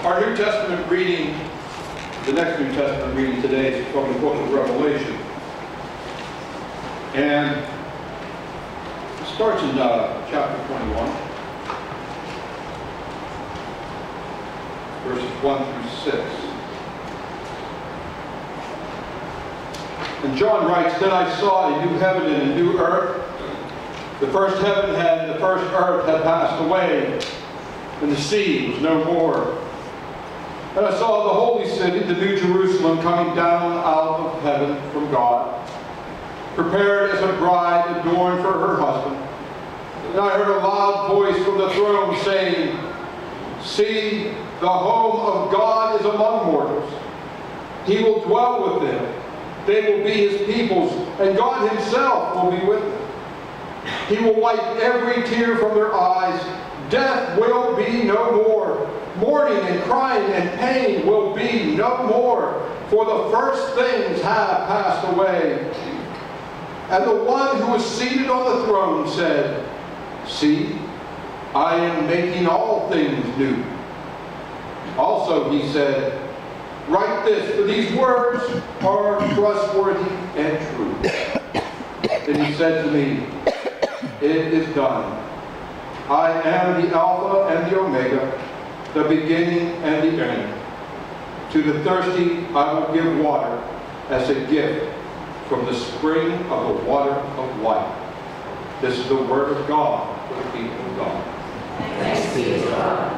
Our New Testament reading, the next New Testament reading today is from the book of Revelation. And it starts in chapter 21, verses 1 through 6. And John writes, "Then I saw a new heaven and a new earth. The first heaven and the first earth had passed away, and the sea was no more. And I saw the holy city, the new Jerusalem, coming down out of heaven from God, prepared as a bride adorned for her husband. And I heard a loud voice from the throne saying, 'See, the home of God is among mortals. He will dwell with them. They will be his peoples, and God himself will be with them. He will wipe every tear from their eyes. Death will be no more. Mourning and crying and pain will be no more, for the first things have passed away.' And the one who was seated on the throne said, 'See, I am making all things new.' Also he said, 'Write this, for these words are trustworthy and true.' Then he said to me, 'It is done. I am the Alpha and the Omega, the beginning and the end. To the thirsty I will give water as a gift from the spring of the water of life.'" This is the word of God for the people of God. Thanks be to God.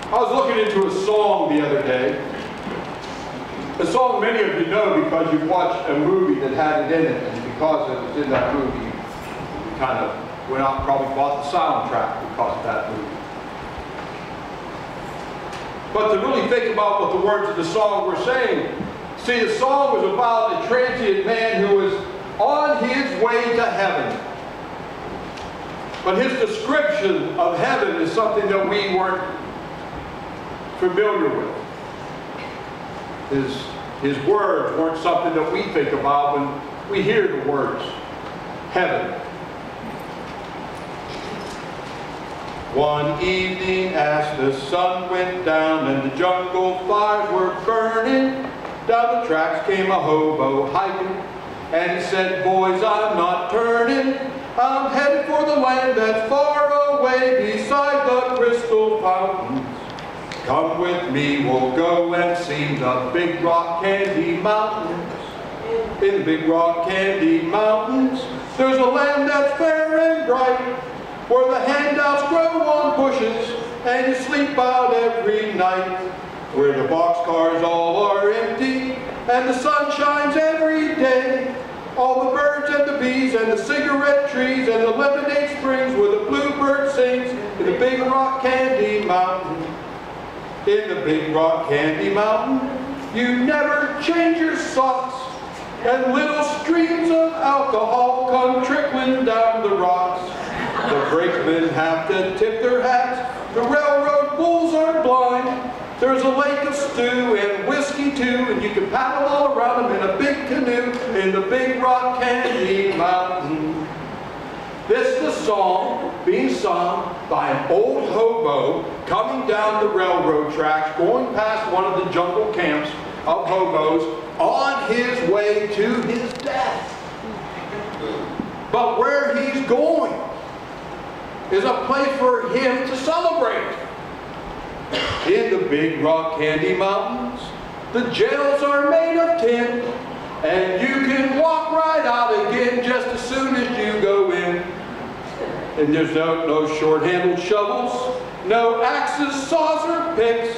I was looking into a song the other day. A song many of you know because you've watched a movie that had it in it, and because it was in that movie, you kind of went out and probably bought the soundtrack because of that movie. But to really think about what the words of the song were saying, see, the song was about a transient man who was on his way to heaven. But his description of heaven is something that we weren't familiar with. His words weren't something that we think about when we hear the words heaven. One evening as the sun went down and the jungle fires were burning, down the tracks came a hobo hiking, and he said, "Boys, I'm not turning. I'm headed for the land that's far away beside the crystal fountains. Come with me, we'll go and see the Big Rock Candy Mountains. In the Big Rock Candy Mountains, there's a land that's fair and bright, where the handouts grow on bushes and you sleep out every night, where the boxcars all are empty and the sun shines every day. All the birds and the bees and the cigarette trees and the lemonade springs where the bluebird sings in the Big Rock Candy Mountain. In the Big Rock Candy Mountain, you never change your socks, and little streams of alcohol come trickling down the rocks. The brakemen have to tip their hats, the railroad bulls are blind. There's a lake of stew and whiskey too, and you can paddle all around them in a big canoe in the Big Rock Candy Mountain." This is the song being sung by an old hobo coming down the railroad tracks, going past one of the jungle camps of hobos on his way to his death. But where he's going is a place for him to celebrate. In the Big Rock Candy Mountains, the jails are made of tin, and you can walk right out again just as soon as you go in. And there's no short-handled shovels, no axes, saws, or picks.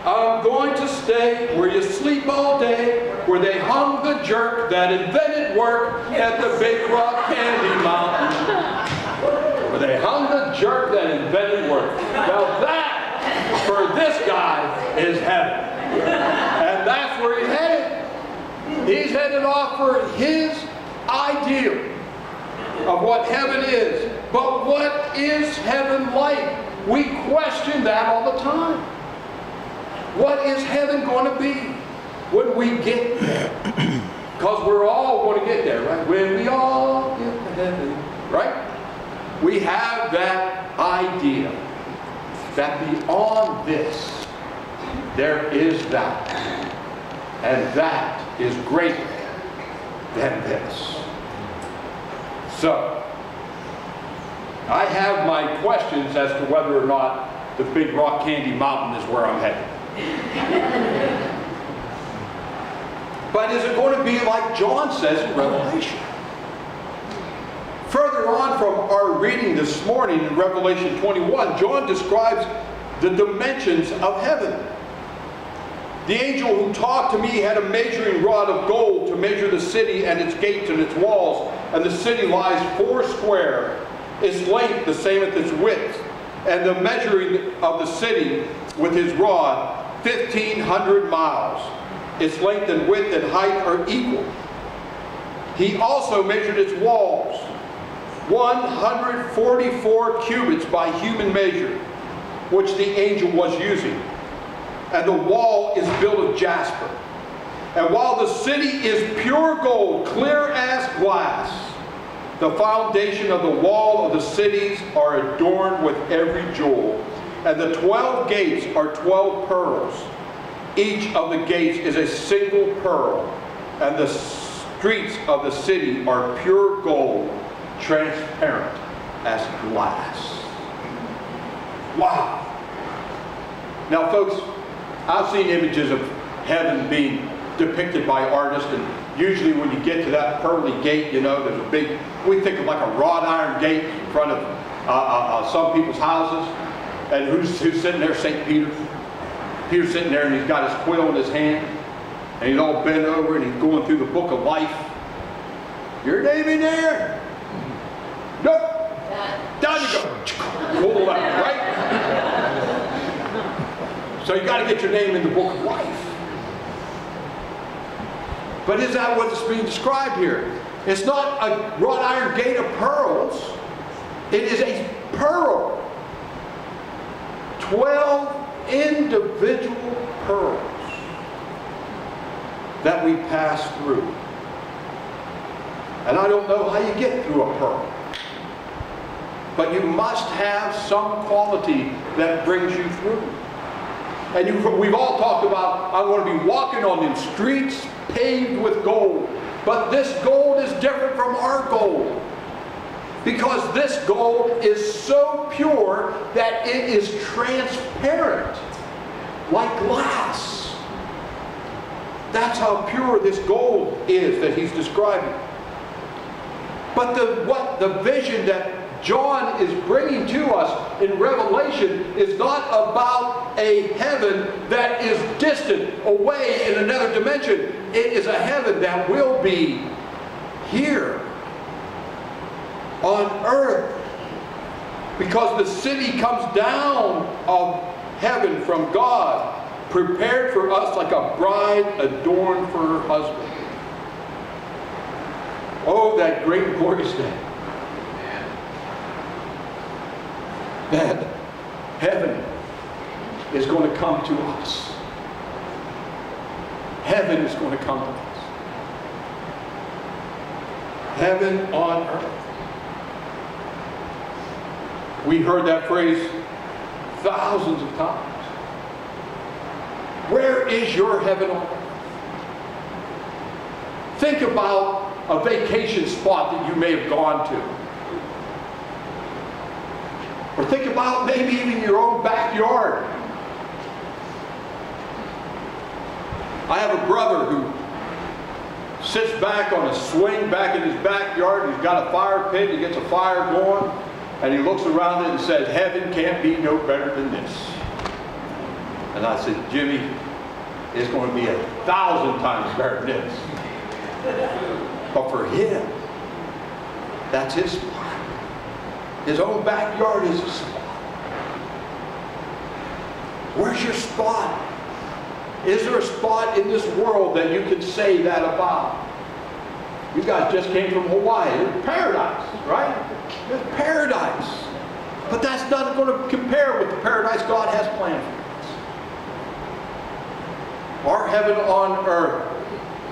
I'm going to stay where you sleep all day, where they hung the jerk that invented work at the Big Rock Candy Mountain. Where they hung the jerk that invented work. Now that, for this guy, is heaven. And that's where he's headed. He's headed off for his ideal of what heaven is. But what is heaven like? We question that all the time. What is heaven going to be when we get there? Because we're all going to get there, right? When we all get to heaven, right? We have that idea that beyond this, there is that. And that is greater than this. So, I have my questions as to whether or not the Big Rock Candy Mountain is where I'm headed. But is it going to be like John says in Revelation? Further on from our reading this morning in Revelation 21, John describes the dimensions of heaven. The angel who talked to me had a measuring rod of gold to measure the city and its gates and its walls. And the city lies 4 square, its length the same as its width. And the measuring of the city with his rod, 1,500 miles. Its length and width and height are equal. He also measured its walls, 144 cubits by human measure, which the angel was using. And the wall is built of jasper. And while the city is pure gold, clear as glass, the foundation of the wall of the cities are adorned with every jewel. And the 12 gates are 12 pearls. Each of the gates is a single pearl. And the streets of the city are pure gold, transparent as glass. Wow. Now, folks, I've seen images of heaven being depicted by artists, and usually when you get to that pearly gate, you know, there's a big, we think of like a wrought iron gate in front of some people's houses. And who's sitting there? St. Peter. Peter's sitting there and he's got his quill in his hand, and he's all bent over and he's going through the book of life. Your name in there? Nope. Down you go. Pull the lever, right? So you got to get your name in the book of life. But is that what's being described here? It's not a wrought iron gate of pearls. It is a pearl. 12 individual pearls that we pass through. And I don't know how you get through a pearl. But you must have some quality that brings you through. And we've all talked about, I want to be walking on them streets paved with gold. But this gold is different from our gold. Because this gold is so pure that it is transparent, like glass. That's how pure this gold is that he's describing. But the vision that John is bringing to us in Revelation is not about a heaven that is distant, away in another dimension. It is a heaven that will be here on earth, because the city comes down of heaven from God, prepared for us like a bride adorned for her husband. Oh, that great and glorious day. That heaven is going to come to us. Heaven is going to come to us. Heaven on earth. We heard that phrase thousands of times. Where is your heaven on earth? Think about a vacation spot that you may have gone to. Or think about maybe even your own backyard. I have a brother who sits back on a swing back in his backyard. He's got a fire pit. He gets a fire going. And he looks around it and says, heaven can't be no better than this. And I said, Jimmy, it's going to be 1,000 times better than this. But for him, that's his spot. His own backyard is his spot. Where's your spot Is there a spot in this world that you can say that about? You guys just came from Hawaii. It's paradise, right? It's paradise. But that's not going to compare with the paradise God has planned for us. Our heaven on earth,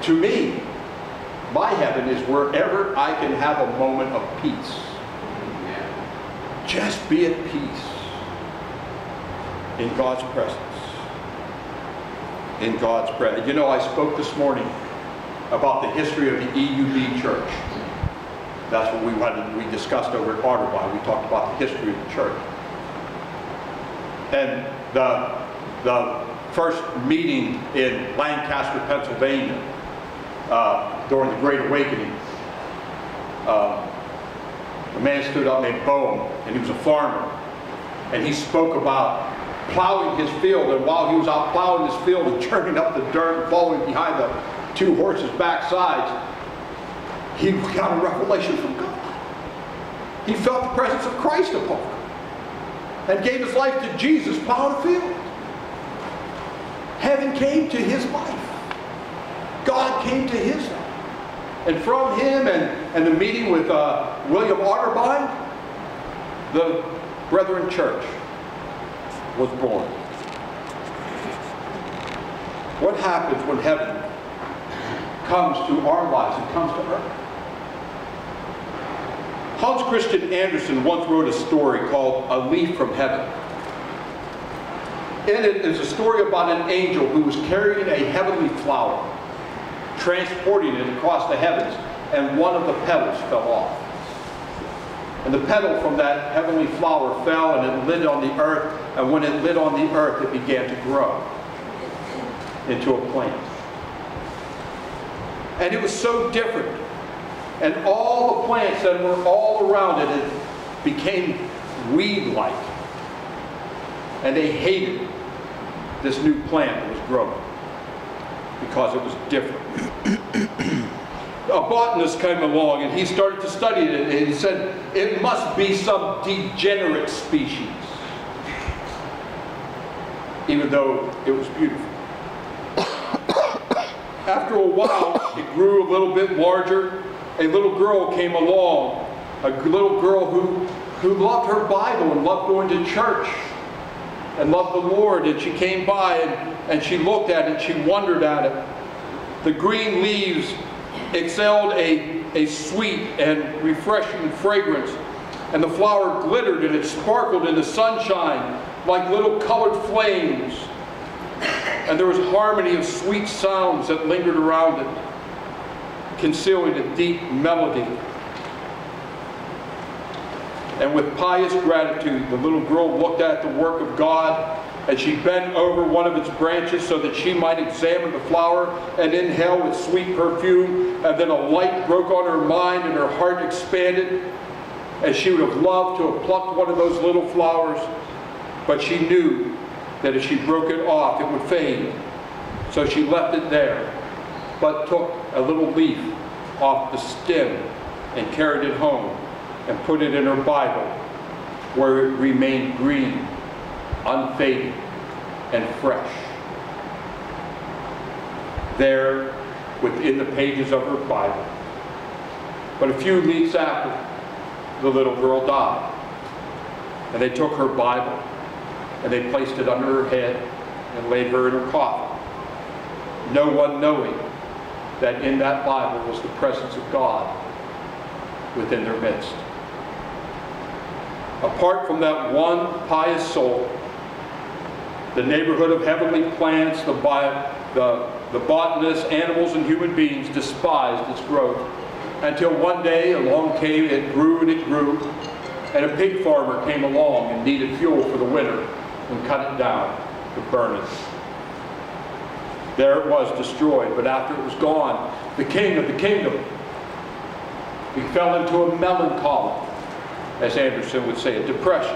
to me, my heaven is wherever I can have a moment of peace. Just be at peace in God's presence. In God's presence. You know, I spoke this morning about the history of the EUB Church. That's what we discussed over at Otterby. We talked about the history of the church. And the first meeting in Lancaster, Pennsylvania, during the Great Awakening, a man stood up named Boehm, and he was a farmer. And he spoke about plowing his field, and while he was out plowing his field and churning up the dirt and following behind the two horses' backsides, he got a revelation from God. He felt the presence of Christ upon him and gave his life to Jesus plowing a field. Heaven came to his life. God came to his life. And from him and the meeting with William Otterbein, the Brethren Church was born. What happens when heaven comes to our lives and comes to earth? Hans Christian Andersen once wrote a story called A Leaf from Heaven. In it is a story about an angel who was carrying a heavenly flower, transporting it across the heavens, and one of the petals fell off. And the petal from that heavenly flower fell and it lit on the earth, and when it lit on the earth, it began to grow into a plant. And it was so different. And all the plants that were all around it, it became weed-like. And they hated this new plant that was growing because it was different. A botanist came along and he started to study it, and he said, it must be some degenerate species. Even though it was beautiful. After a while, it grew a little bit larger. A little girl came along, a little girl who loved her Bible and loved going to church and loved the Lord, and she came by and she looked at it, she wondered at it. The green leaves exhaled a sweet and refreshing fragrance, and the flower glittered and it sparkled in the sunshine like little colored flames, and there was a harmony of sweet sounds that lingered around it, concealing a deep melody. And with pious gratitude, the little girl looked at the work of God, and she bent over one of its branches so that she might examine the flower and inhale its sweet perfume. And then a light broke on her mind and her heart expanded, and she would have loved to have plucked one of those little flowers, but she knew that if she broke it off, it would fade. So she left it there, but took a little leaf off the stem and carried it home and put it in her Bible, where it remained green, unfading, and fresh. There, within the pages of her Bible. But a few weeks after, the little girl died. And they took her Bible, and they placed it under her head and laid her in her coffin. No one knowing that in that Bible was the presence of God within their midst. Apart from that one pious soul, the neighborhood of heavenly plants, the botanists, animals, and human beings despised its growth, until one day along came, it grew, and a pig farmer came along and needed fuel for the winter and cut it down to burn it. There it was, destroyed, but after it was gone, the king of the kingdom, he fell into a melancholy, as Andersen would say, a depression.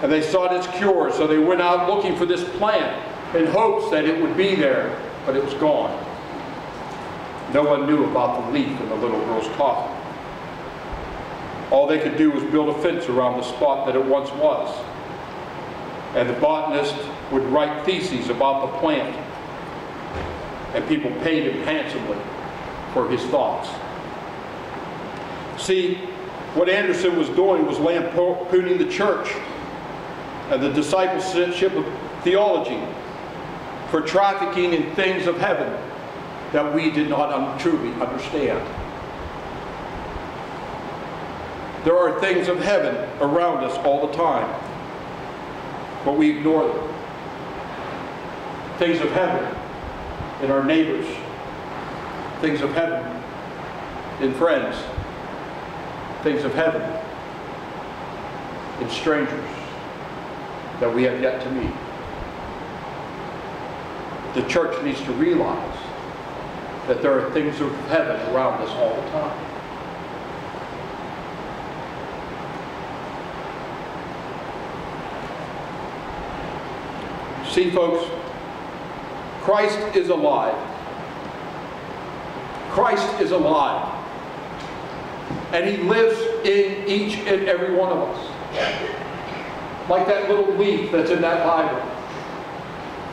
And they sought its cure, so they went out looking for this plant in hopes that it would be there, but it was gone. No one knew about the leaf in the little girl's coffin. All they could do was build a fence around the spot that it once was. And the botanist would write theses about the plant, and people paid him handsomely for his thoughts. See, what Anderson was doing was lampooning the church and the discipleship of theology for trafficking in things of heaven that we did not truly understand. There are things of heaven around us all the time, but we ignore them. Things of heaven in our neighbors, things of heaven in friends, things of heaven in strangers that we have yet to meet. The church needs to realize that there are things of heaven around us all the time. See, folks, Christ is alive. Christ is alive. And He lives in each and every one of us. Like that little leaf that's in that Bible.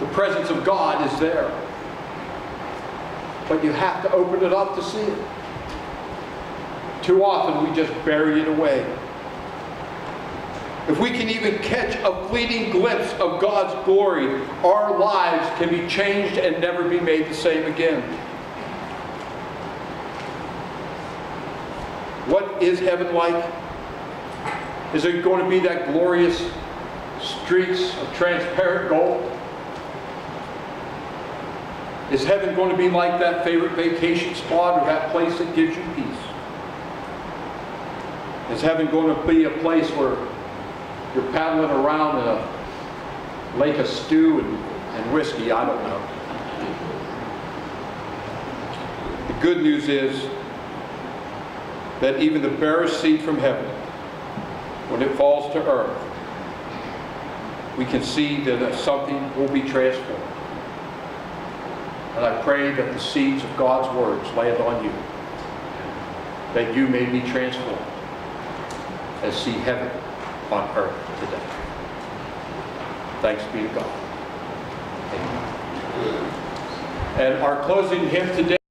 The presence of God is there. But you have to open it up to see it. Too often we just bury it away. If we can even catch a fleeting glimpse of God's glory, our lives can be changed and never be made the same again. What is heaven like? Is it going to be that glorious streets of transparent gold? Is heaven going to be like that favorite vacation spot or that place that gives you peace? Is heaven going to be a place where you're paddling around in a lake of stew and whiskey? I don't know. The good news is that even the barest seed from heaven, when it falls to earth, we can see that something will be transformed. And I pray that the seeds of God's words land on you, that you may be transformed and see heaven on earth today. Thanks be to God. Amen. And our closing hymn today